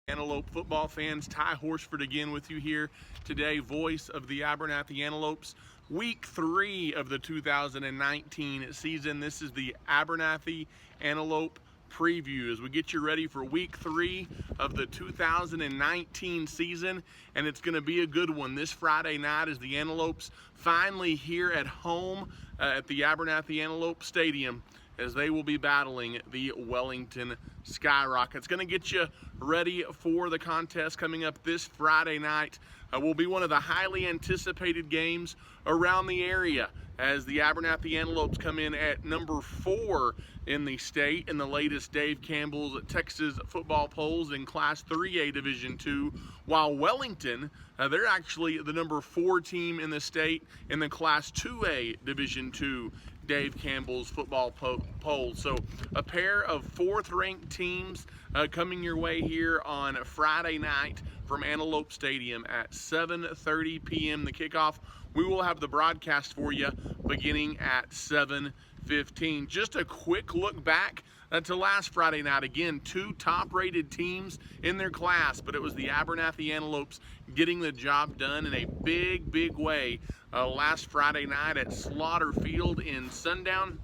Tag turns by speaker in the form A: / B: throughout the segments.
A: Antelope football fans, Ty Horsford again with you here today, voice of the Abernathy Antelopes. Week 3 of the 2019 season. This is the Abernathy Antelope preview as we get you ready for week 3 of the 2019 season, and it's going to be a good one. This Friday night is the Antelopes finally here at home at the Abernathy Antelope Stadium, as they will be battling the Wellington Skyrockets. Going to get you ready for the contest coming up this Friday night. Will be one of the highly anticipated games around the area, as the Abernathy Antelopes come in at number 4 in the state in the latest Dave Campbell's Texas football polls in Class 3A Division II, while Wellington, they're actually the number 4 team in the state in the Class 2A Division II Dave Campbell's football poll. So a pair of 4th-ranked teams coming your way here on Friday night from Antelope Stadium at 7:30 p.m. the kickoff. We will have the broadcast for you beginning at 7:15. Just a quick look back to last Friday night. Again, 2 top-rated teams in their class, but it was the Abernathy Antelopes getting the job done in a big way last Friday night at Slaughter Field in Sundown.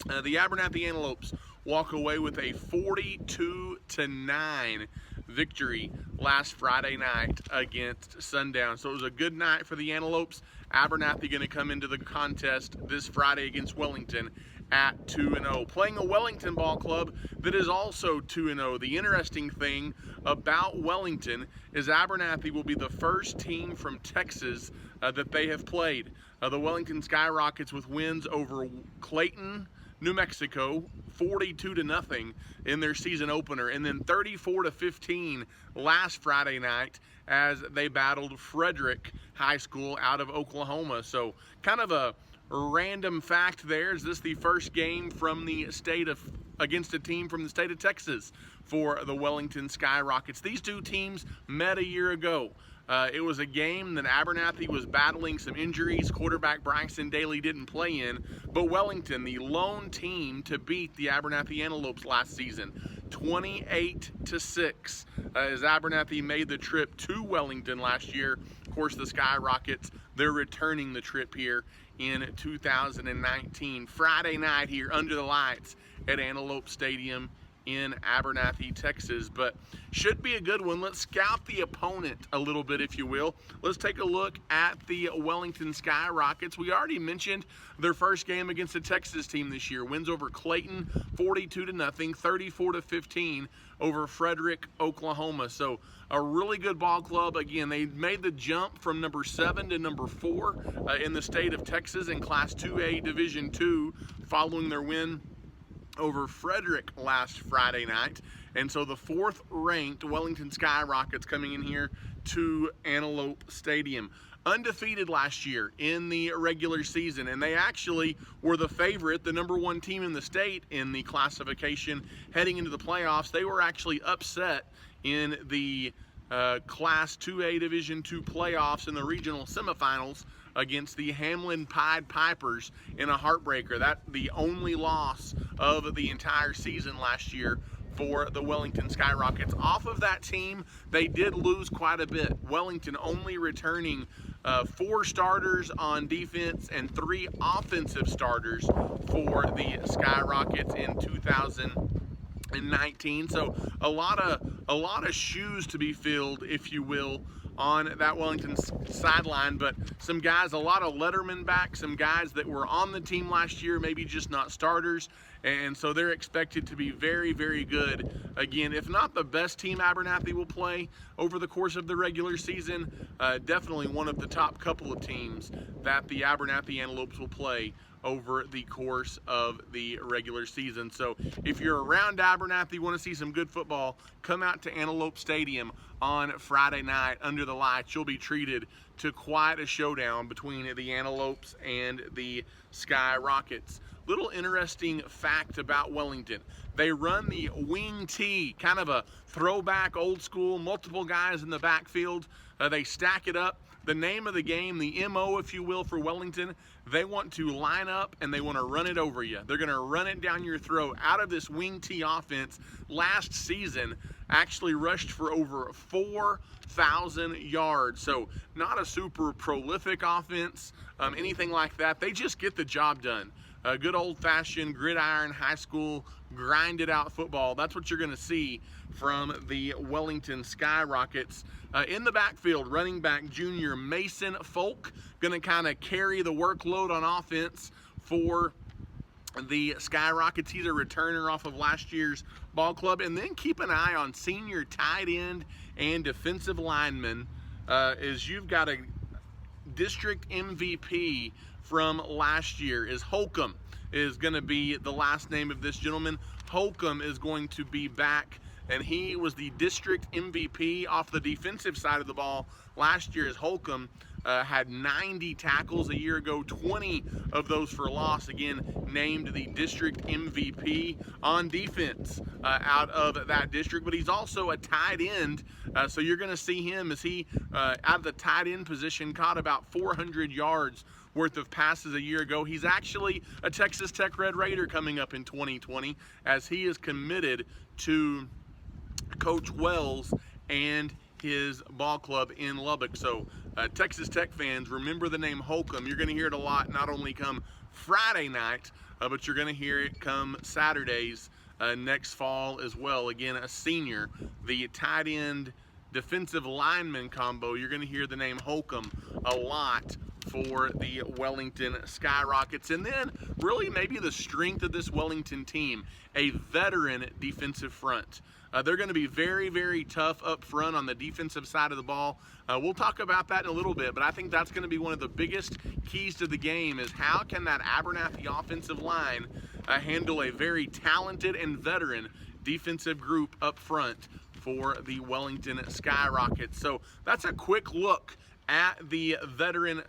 A: The Abernathy Antelopes walk away with a 42-9 victory last Friday night against Sundown. So it was a good night for the Antelopes. Abernathy going to come into the contest this Friday against Wellington at 2-0, playing a Wellington ball club that is also 2-0. The interesting thing about Wellington is Abernathy will be the first team from Texas that they have played. The Wellington Skyrockets with wins over Clayton, New Mexico, 42-0 in their season opener, and then 34-15 last Friday night as they battled Frederick High School out of Oklahoma. So kind of a random fact there. Is this the first game from the state of against a team from the state of Texas for the Wellington Skyrockets? These two teams met a year ago. It was a game that Abernathy was battling some injuries. Quarterback Bryson Daly didn't play in, but Wellington, the lone team to beat the Abernathy Antelopes last season, 28-6, as Abernathy made the trip to Wellington last year. Of course, the Skyrockets, they're returning the trip here in 2019. Friday night here under the lights at Antelope Stadium in Abernathy, Texas, but should be a good one. Let's scout the opponent a little bit, if you will. Let's take a look at the Wellington Skyrockets. We already mentioned their first game against the Texas team this year. Wins over Clayton, 42-0, 34-15 over Frederick, Oklahoma. So a really good ball club. Again, they made the jump from number 7 to number 4 in the state of Texas in Class 2A Division II following their win over Frederick last Friday night. And so the 4th-ranked Wellington Skyrockets coming in here to Antelope Stadium. Undefeated last year in the regular season, and they actually were the favorite, the number 1 team in the state in the classification heading into the playoffs. They were actually upset in the Class 2A Division II playoffs in the regional semifinals against the Hamlin Pied Pipers in a heartbreaker. That's the only loss of the entire season last year for the Wellington Skyrockets. Off of that team, they did lose quite a bit. Wellington only returning 4 starters on defense and 3 offensive starters for the Skyrockets in 2019. So a lot of shoes to be filled, if you will, on that Wellington sideline. But some guys, a lot of lettermen back, some guys that were on the team last year, maybe just not starters, and so they're expected to be very good. Again, if not the best team Abernathy will play over the course of the regular season, definitely one of the top couple of teams that the Abernathy Antelopes will play over the course of the regular season. So if you're around Abernathy, want to see some good football, come out to Antelope Stadium on Friday night under the lights. You'll be treated to quite a showdown between the Antelopes and the Skyrockets. Little interesting fact about Wellington. They run the wing T, kind of a throwback, old school, multiple guys in the backfield. They stack it up. the name of the game, the MO, if you will, for Wellington, they want to line up and they want to run it over you. They're going to run it down your throat. Out of this wing T offense, last season actually rushed for over 4,000 yards. So not a super prolific offense, anything like that. They just get the job done. Good old-fashioned gridiron high school grinded out football. That's what you're going to see from the Wellington Skyrockets. In the backfield, running back junior Mason Folk, going to kind of carry the workload on offense for the Skyrockets. He's a returner off of last year's ball club. And then keep an eye on senior tight end and defensive lineman, as you've got a district MVP from last year. Is Holcomb is going to be the last name of this gentleman. Holcomb is going to be back, and he was the district MVP off the defensive side of the ball last year. As Holcomb had 90 tackles a year ago, 20 of those for loss. Again, named the district MVP on defense out of that district. But he's also a tight end, so you're going to see him as he, out of the tight end position, caught about 400 yards worth of passes a year ago. He's actually a Texas Tech Red Raider coming up in 2020, as he is committed to Coach Wells and his ball club in Lubbock. So Texas Tech fans, remember the name Holcomb. You're going to hear it a lot, not only come Friday night, but you're going to hear it come Saturdays next fall as well. Again, a senior, the tight end defensive lineman combo. You're going to hear the name Holcomb a lot for the Wellington Skyrockets. And then really maybe the strength of this Wellington team, a veteran defensive front. They're going to be very, very tough up front on the defensive side of the ball. We'll talk about that in a little bit, but I think that's going to be one of the biggest keys to the game, is how can that Abernathy offensive line handle a very talented and veteran defensive group up front for the Wellington Skyrockets. So that's a quick look at the veteran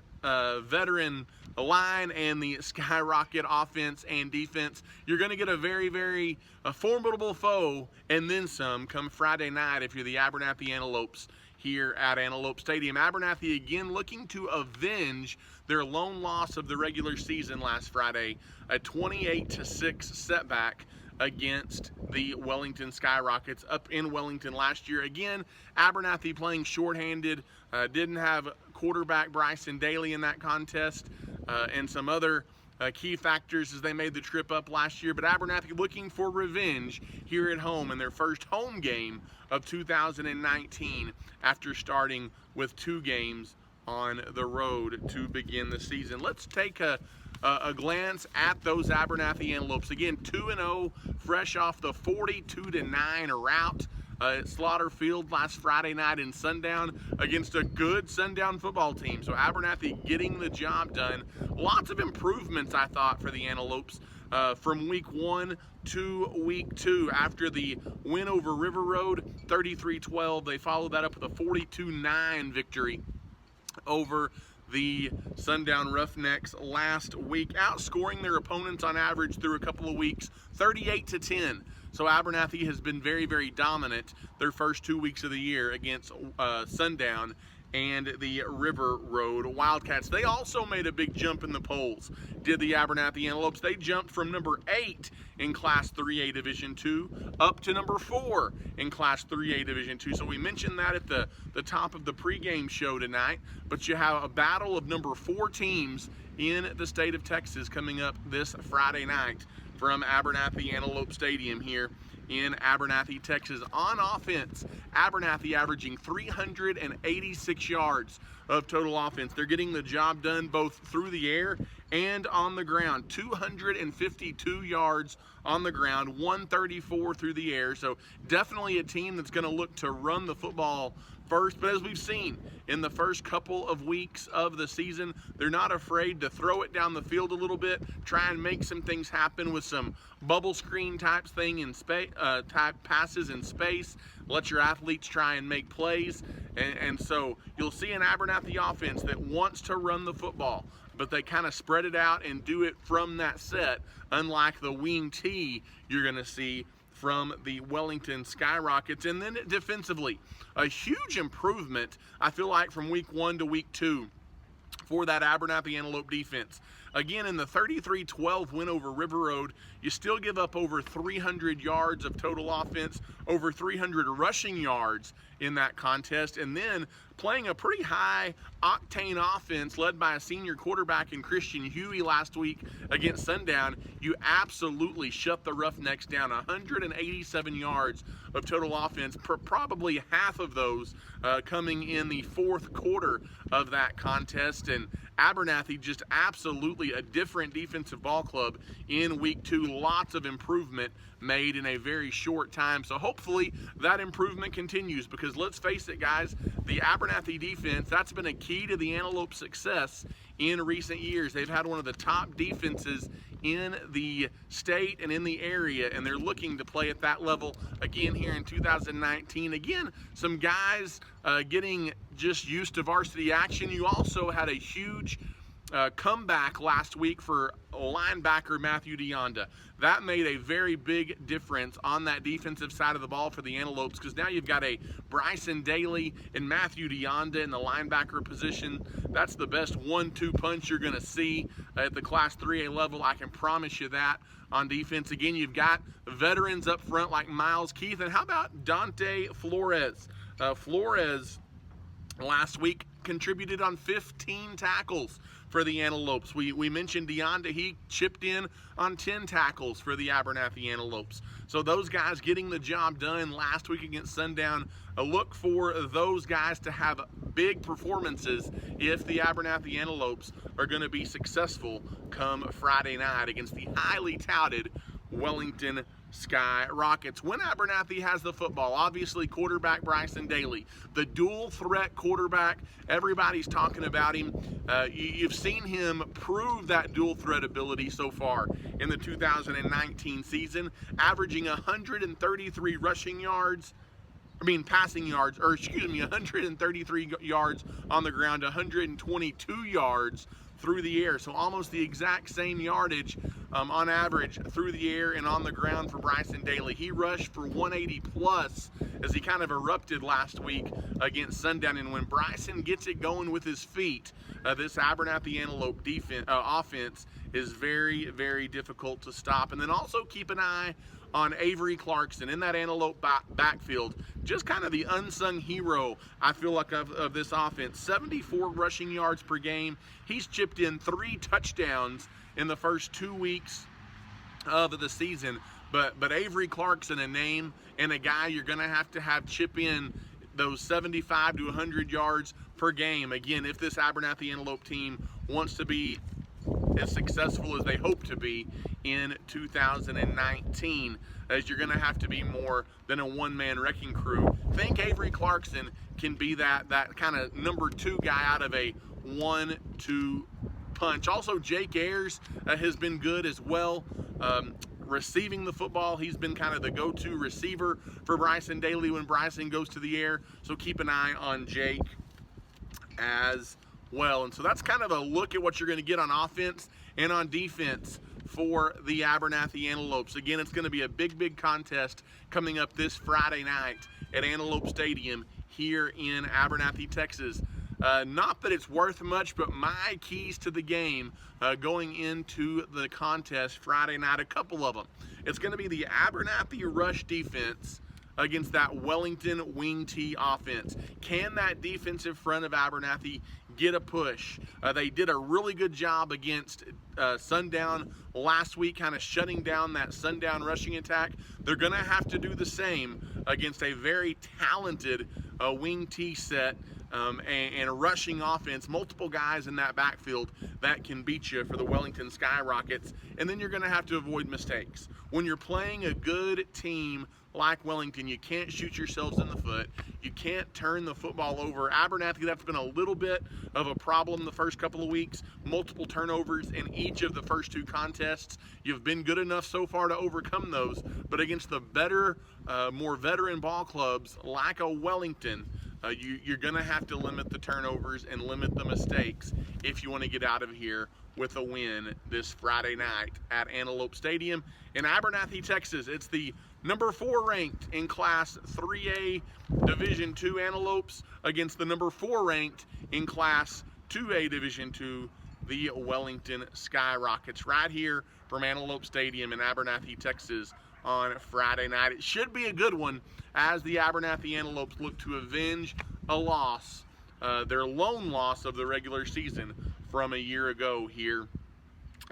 A: line and the Skyrocket offense and defense. You're going to get a very, very formidable foe and then some come Friday night if you're the Abernathy Antelopes here at Antelope Stadium. Abernathy again looking to avenge their lone loss of the regular season last Friday, a 28-6 setback against the Wellington Skyrockets up in Wellington last year. Again, Abernathy playing shorthanded, didn't have quarterback Bryson Daly in that contest, and some other key factors as they made the trip up last year. But Abernathy looking for revenge here at home in their first home game of 2019 after starting with 2 games on the road to begin the season. Let's take a glance at those Abernathy Antelopes. Again, 2-0, fresh off the 42-9 rout at Slaughter Field last Friday night in Sundown against a good Sundown football team. So Abernathy getting the job done. Lots of improvements, I thought, for the Antelopes from week 1 to week 2. After the win over River Road, 33-12, they followed that up with a 42-9 victory over the Sundown Roughnecks last week, outscoring their opponents on average through a couple of weeks, 38-10. So Abernathy has been very, very dominant their first 2 weeks of the year against Sundown and the River Road Wildcats. They also made a big jump in the polls, did the Abernathy Antelopes. They jumped from number 8 in Class 3A Division 2 up to number 4 in Class 3A Division 2. So we mentioned that at the top of the pregame show tonight, but you have a battle of number 4 teams in the state of Texas coming up this Friday night from Abernathy Antelope Stadium here in Abernathy, Texas. On offense, Abernathy averaging 386 yards of total offense. They're getting the job done both through the air and on the ground. 252 yards on the ground, 134 through the air. So definitely a team that's going to look to run the football first. But as we've seen in the first couple of weeks of the season, they're not afraid to throw it down the field a little bit, try and make some things happen with some bubble screen type thing in space, type passes in space. Let your athletes try and make plays. And so you'll see an Abernathy offense that wants to run the football. but they kind of spread it out and do it from that set, unlike the wing T you're going to see from the Wellington Skyrockets. And then defensively, a huge improvement, I feel like, from week 1 to week 2 for that Abernathy Antelope defense. Again, in the 33-12 win over River Road, you still give up over 300 yards of total offense, over 300 rushing yards in that contest, and then playing a pretty high octane offense led by a senior quarterback in Christian Huey last week against Sundown. You absolutely shut the Roughnecks down. 187 yards of total offense, probably half of those coming in the fourth quarter of that contest. And Abernathy, just absolutely a different defensive ball club in week 2. Lots of improvement made in a very short time. So hopefully that improvement continues, because let's face it, guys, the Abernathy defense, that's been a key to the Antelope success in recent years. They've had one of the top defenses in the state and in the area, and they're looking to play at that level again here in 2019. Again, some guys getting just used to varsity action. You also had a huge comeback last week for linebacker Matthew DeYonda. That made a very big difference on that defensive side of the ball for the Antelopes, because now you've got a Bryson Daly and Matthew DeYonda in the linebacker position. That's the best 1-2 punch you're going to see at the Class 3A level. I can promise you that on defense. Again, you've got veterans up front like Miles Keith, and how about Dante Flores? Flores last week contributed on 15 tackles for the Antelopes. We mentioned DeYonda. He chipped in on 10 tackles for the Abernathy Antelopes. So those guys getting the job done last week against Sundown. Look for those guys to have big performances if the Abernathy Antelopes are going to be successful come Friday night against the highly touted Wellington Skyrockets. When Abernathy has the football, obviously quarterback Bryson Daly, the dual threat quarterback, everybody's talking about him. You've seen him prove that dual threat ability so far in the 2019 season, averaging 133 passing yards, 133 yards on the ground, 122 yards through the air. So almost the exact same yardage on average through the air and on the ground for Bryson Daly. He rushed for 180 plus as he kind of erupted last week against Sundown. And when Bryson gets it going with his feet, this Abernathy Antelope offense is very, very difficult to stop. And then also keep an eye on Avery Clarkson in that Antelope backfield. Just kind of the unsung hero, I feel like, of this offense. 74 rushing yards per game. He's chipped in 3 touchdowns in the first 2 weeks of the season. But Avery Clarkson, a name and a guy you're going to have chip in those 75 to 100 yards per game. Again, if this Abernathy Antelope team wants to be as successful as they hope to be in 2019, as you're going to have to be more than a one-man wrecking crew. Think Avery Clarkson can be that kind of number 2 guy out of a 1-2 punch. Also, Jake Ayers has been good as well. Receiving the football, he's been kind of the go-to receiver for Bryson Daly when Bryson goes to the air. So keep an eye on Jake as well. And so that's kind of a look at what you're going to get on offense and on defense for the Abernathy Antelopes. Again, it's going to be a big contest coming up this Friday night at Antelope Stadium here in Abernathy, Texas. Not that it's worth much, but my keys to the game going into the contest Friday night, a couple of them. It's going to be the Abernathy rush defense against that Wellington wing T offense. Can that defensive front of Abernathy get a push? They did a really good job against Sundown last week, kind of shutting down that Sundown rushing attack. They're going to have to do the same against a very talented wing T set and a rushing offense, multiple guys in that backfield that can beat you for the Wellington Skyrockets. And then you're going to have to avoid mistakes. When you're playing a good team like Wellington, you can't shoot yourselves in the foot. You can't turn the football over. Abernathy, that's been a little bit of a problem the first couple of weeks. Multiple turnovers in each of the first 2 contests. You've been good enough so far to overcome those, but against the better, more veteran ball clubs like a Wellington, You're going to have to limit the turnovers and limit the mistakes if you want to get out of here with a win this Friday night at Antelope Stadium in Abernathy, Texas. It's the number 4 ranked in Class 3A Division II Antelopes against the number 4 ranked in Class 2A Division II, the Wellington Skyrockets, right here from Antelope Stadium in Abernathy, Texas on Friday night. It should be a good one as the Abernathy Antelopes look to avenge a loss, their lone loss of the regular season from a year ago here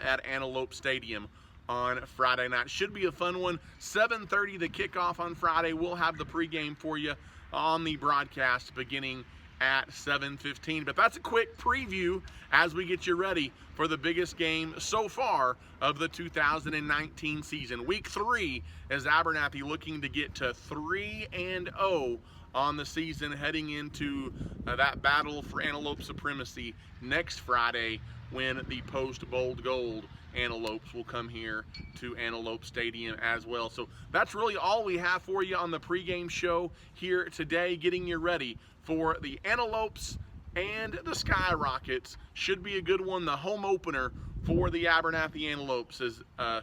A: at Antelope Stadium on Friday night. Should be a fun one. 7:30 the kickoff on Friday. We'll have the pregame for you on the broadcast beginning at 7:15. But that's a quick preview as we get you ready for the biggest game so far of the 2019 season. Week 3 is Abernathy looking to get to 3-0 on the season, heading into that battle for Antelope supremacy next Friday when the post-Bold Gold Antelopes will come here to Antelope Stadium as well. So that's really all we have for you on the pregame show here today, getting you ready for the Antelopes and the Skyrockets. Should be a good one. The home opener for the Abernathy Antelopes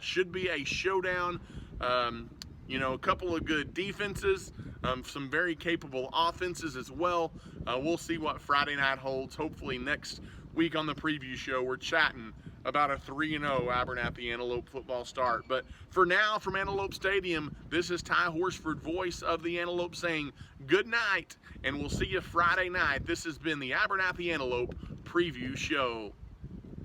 A: should be a showdown. A couple of good defenses, some very capable offenses as well. We'll see what Friday night holds. Hopefully next week on the preview show, we're chatting about a 3-0 Abernathy Antelope football start. But for now, from Antelope Stadium, this is Ty Horsford, voice of the Antelope, saying good night, and we'll see you Friday night. This has been the Abernathy Antelope Preview Show.